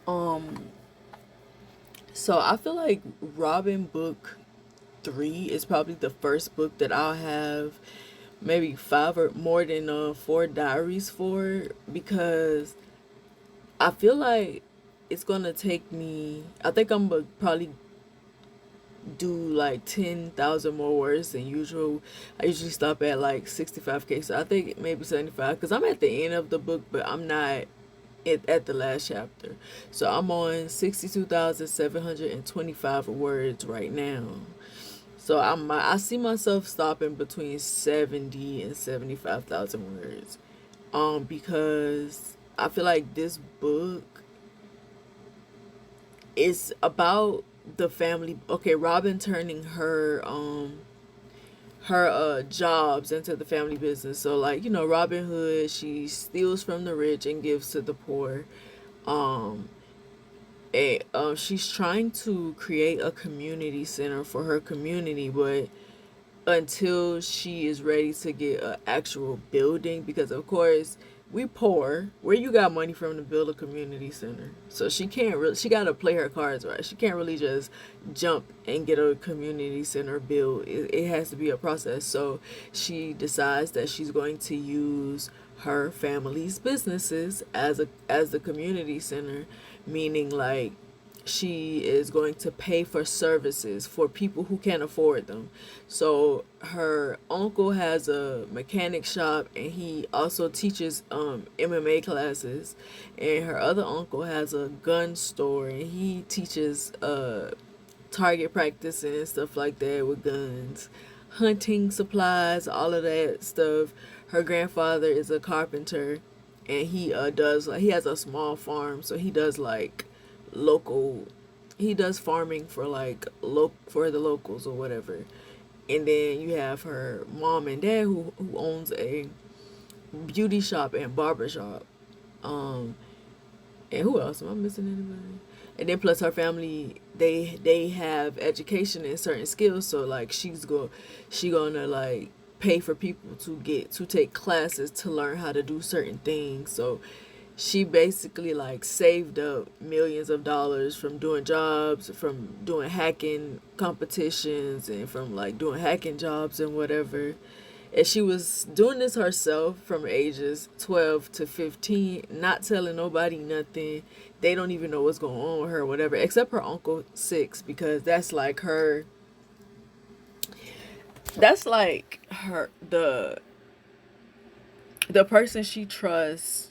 Um, so I feel like Robin book 3 is probably the first book that I'll have maybe 5 or more than 4 diaries for, because I feel like it's gonna take me. I think I'm gonna probably do like 10,000 more words than usual. I usually stop at like 65K, so I think maybe 75, because I'm at the end of the book, but I'm not at the last chapter. So I'm on 62,725 words right now. So I see myself stopping between 70 and 75,000 words. Because I feel like this book is about the family. Okay, Robin turning her jobs into the family business. So like, Robin Hood, she steals from the rich and gives to the poor. Um she's trying to create a community center for her community, but until she is ready to get an actual building, because of course we poor, where you got money from to build a community center? So she can't really, she got to play her cards right. She can't really just jump and get a community center built. It has to be a process. So she decides that she's going to use her family's businesses as the community center, meaning like she is going to pay for services for people who can't afford them. So her uncle has a mechanic shop, and he also teaches MMA classes. And her other uncle has a gun store, and he teaches target practice and stuff like that with guns, hunting supplies, all of that stuff. Her grandfather is a carpenter, and he has a small farm, so he does like local he does farming for like for the locals or whatever. And then you have her mom and dad who owns a beauty shop and barber shop. Um, and who else? Am I missing anybody? And then plus her family, they have education in certain skills. So like she gonna like pay for people to take classes to learn how to do certain things. So she basically like saved up millions of dollars from doing jobs, from doing hacking competitions, and from like doing hacking jobs and whatever. And she was doing this herself from ages 12 to 15, not telling nobody nothing. They don't even know what's going on with her, whatever, except her uncle Six, because that's like her the person she trusts.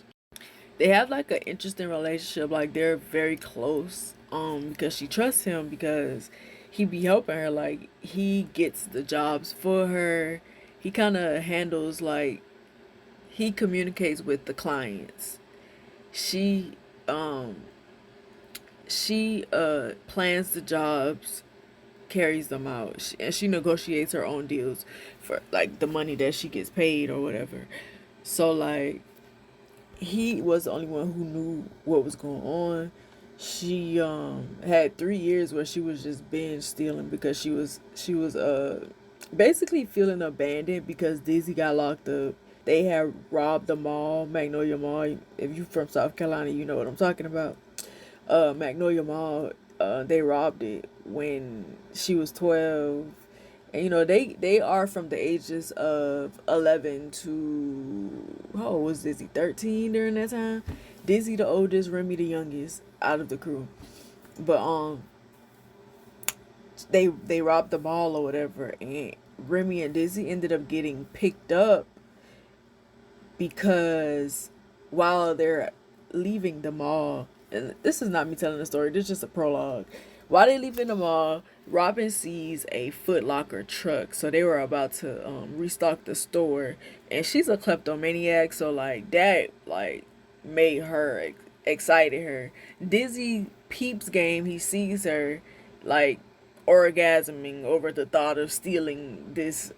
They have like an interesting relationship. Like they're very close. Because she trusts him because he be helping her. Like he gets the jobs for her. He kind of handles like he communicates with the clients. She um she plans the jobs, carries them out, and she negotiates her own deals for like the money that she gets paid or whatever. So like he was the only one who knew what was going on. She had 3 years where she was just binge stealing because she was basically feeling abandoned because Dizzy got locked up. They had robbed the mall, Magnolia Mall. If you from South Carolina, you know what I'm talking about. Magnolia Mall, they robbed it when she was 12. And they are from the ages of 11 to, how old was Dizzy? 13 during that time. Dizzy the oldest, Remy the youngest out of the crew. But they robbed the mall or whatever, and Remy and Dizzy ended up getting picked up because while they're leaving the mall, and this is not me telling the story, this is just a prologue. While they leaving the mall, Robin sees a Foot Locker truck, so they were about to restock the store, and she's a kleptomaniac, so like that like made her excited her. Dizzy peeps game, he sees her like orgasming over the thought of stealing this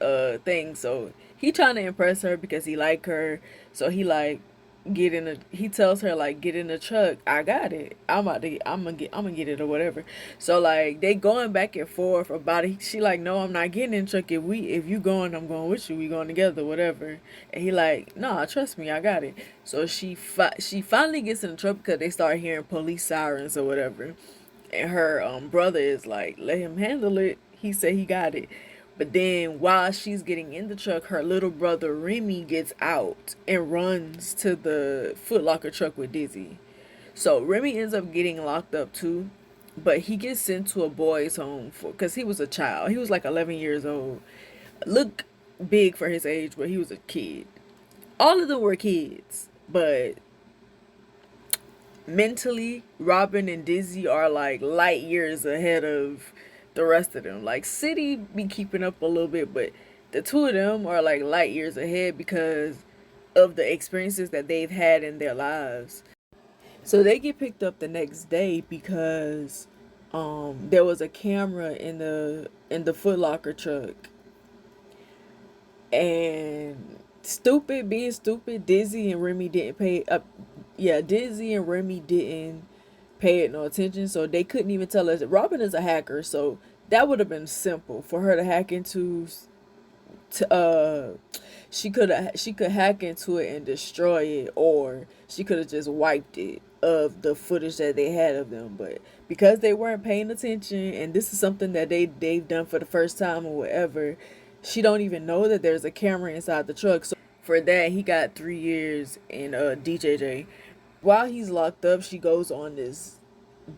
thing, so he trying to impress her because he like her. So he like get in a he tells her like get in the truck. I got it. I'm gonna get it or whatever. So like they going back and forth about it. She like, no, I'm not getting in the truck. If you going, I'm going with you. We going together, whatever. And he like, nah, trust me, I got it. So she finally gets in the truck because they start hearing police sirens or whatever. And her brother is like, let him handle it. He said he got it. But then while she's getting in the truck, her little brother Remy gets out and runs to the Foot Locker truck with Dizzy. So Remy ends up getting locked up too, but he gets sent to a boys' home for because he was a child. He was like 11 years old. Look big for his age, but he was a kid. All of them were kids, but mentally, Robin and Dizzy are like light years ahead of the rest of them. Like City be keeping up a little bit, but the two of them are like light years ahead because of the experiences that they've had in their lives. So they get picked up the next day because there was a camera in the Foot Locker truck, and stupid being stupid, Dizzy and Remy didn't pay up. Yeah, Dizzy and Remy didn't pay it no attention, so they couldn't even tell us. Robin is a hacker, so that would have been simple for her to hack into. To, she could hack into it and destroy it, or she could have just wiped it of the footage that they had of them. But because they weren't paying attention, and this is something that they've done for the first time or whatever, she don't even know that there's a camera inside the truck. So for that, he got 3 years in DJJ. While he's locked up, she goes on this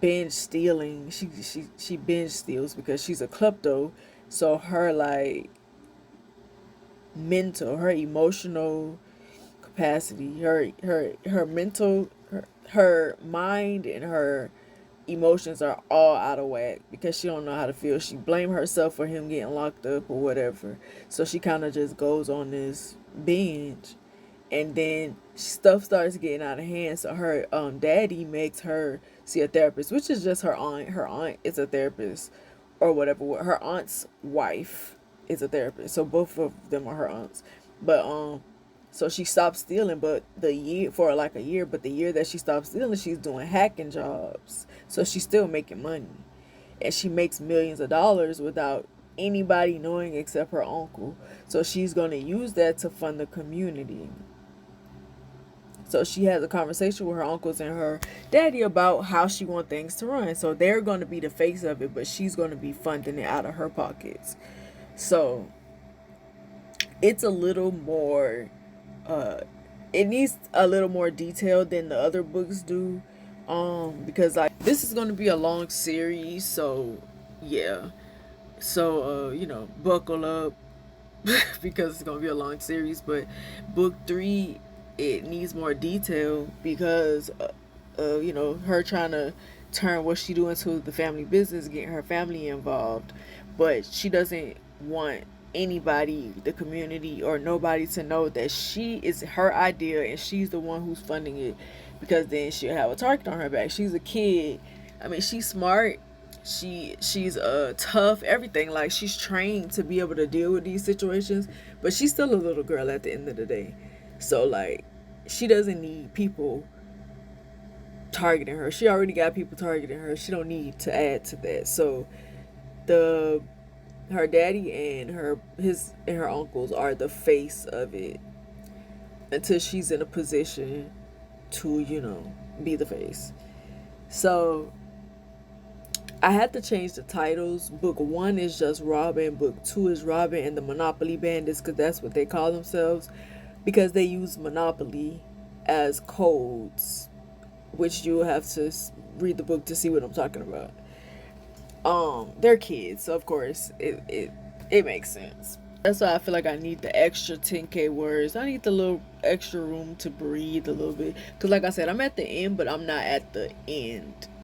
binge stealing. She binge steals because she's a klepto. So her like mental, her emotional capacity, her mental, her mind and her emotions are all out of whack because she don't know how to feel. She blame herself for him getting locked up or whatever. So she kind of just goes on this binge, and then stuff starts getting out of hand. So her daddy makes her see a therapist, which is just her aunt. Her aunt is a therapist or whatever. Her aunt's wife is a therapist. So both of them are her aunts. But so she stopped stealing, but the year for like a year, but the year that she stopped stealing, she's doing hacking jobs. So she's still making money. And she makes millions of dollars without anybody knowing except her uncle. So she's going to use that to fund the community. So she has a conversation with her uncles and her daddy about how she wants things to run. So they're going to be the face of it, but she's going to be funding it out of her pockets. So it's a little more, it needs a little more detail than the other books do. Because like this is going to be a long series. So yeah. So, buckle up because it's going to be a long series. But book 3, it needs more detail because her trying to turn what she do into the family business, getting her family involved, but she doesn't want anybody, the community or nobody, to know that she is her idea and she's the one who's funding it, because then she'll have a target on her back. She's a kid. I mean, she's smart, she's tough, everything. Like, she's trained to be able to deal with these situations, but she's still a little girl at the end of the day. So like, she doesn't need people targeting her. She already got people targeting her. She don't need to add to that. So the her daddy and her uncles are the face of it until she's in a position to be the face. So I had to change the titles. Book 1 is just Robin. Book 2 is Robin and the Monopoly Bandits, because that's what they call themselves, because they use Monopoly as codes, which you'll have to read the book to see what I'm talking about. They're kids, so of course it makes sense. That's why I feel like I need the extra 10K words. I need the little extra room to breathe a little bit, because like I said, I'm at the end, but I'm not at the end.